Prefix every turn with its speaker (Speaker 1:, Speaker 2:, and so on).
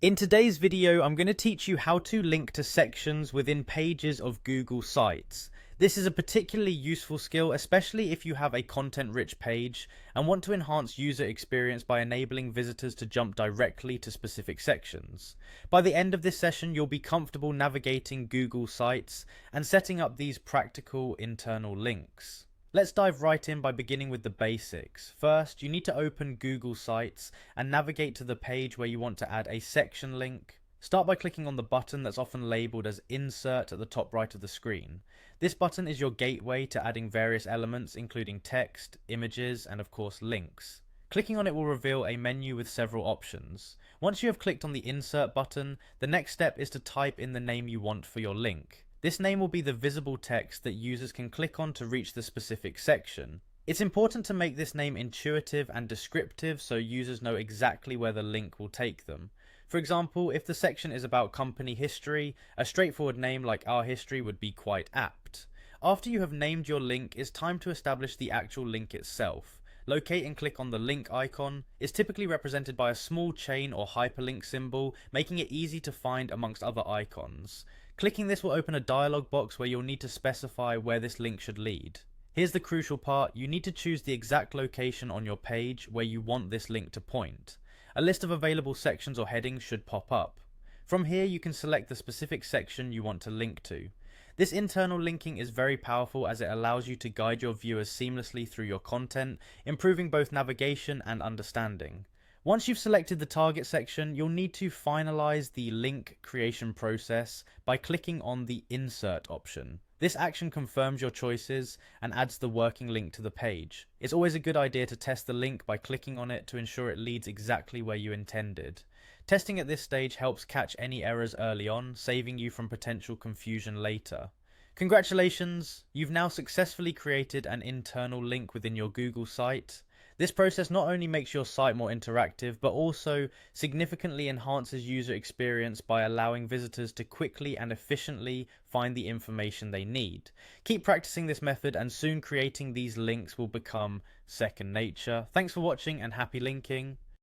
Speaker 1: In today's video, I'm going to teach you how to link to sections within pages of Google Sites. This is a particularly useful skill, especially if you have a content-rich page and want to enhance user experience by enabling visitors to jump directly to specific sections. By the end of this session, you'll be comfortable navigating Google Sites and setting up these practical internal links. Let's dive right in by beginning with the basics. First, you need to open Google Sites and navigate to the page where you want to add a section link. Start by clicking on the button that's often labeled as Insert at the top right of the screen. This button is your gateway to adding various elements including text, images, and of course links. Clicking on it will reveal a menu with several options. Once you have clicked on the Insert button, the next step is to type in the name you want for your link. This name will be the visible text that users can click on to reach the specific section. It's important to make this name intuitive and descriptive so users know exactly where the link will take them. For example, if the section is about company history, a straightforward name like Our History would be quite apt. After you have named your link, it's time to establish the actual link itself. Locate and click on the link icon. It's typically represented by a small chain or hyperlink symbol, making it easy to find amongst other icons. Clicking this will open a dialog box where you'll need to specify where this link should lead. Here's the crucial part: you need to choose the exact location on your page where you want this link to point. A list of available sections or headings should pop up. From here you can select the specific section you want to link to. This internal linking is very powerful as it allows you to guide your viewers seamlessly through your content, improving both navigation and understanding. Once you've selected the target section, you'll need to finalize the link creation process by clicking on the Insert option. This action confirms your choices and adds the working link to the page. It's always a good idea to test the link by clicking on it to ensure it leads exactly where you intended. Testing at this stage helps catch any errors early on, saving you from potential confusion later. Congratulations! You've now successfully created an internal link within your Google site. This process not only makes your site more interactive, but also significantly enhances user experience by allowing visitors to quickly and efficiently find the information they need. Keep practicing this method and soon creating these links will become second nature. Thanks for watching and happy linking.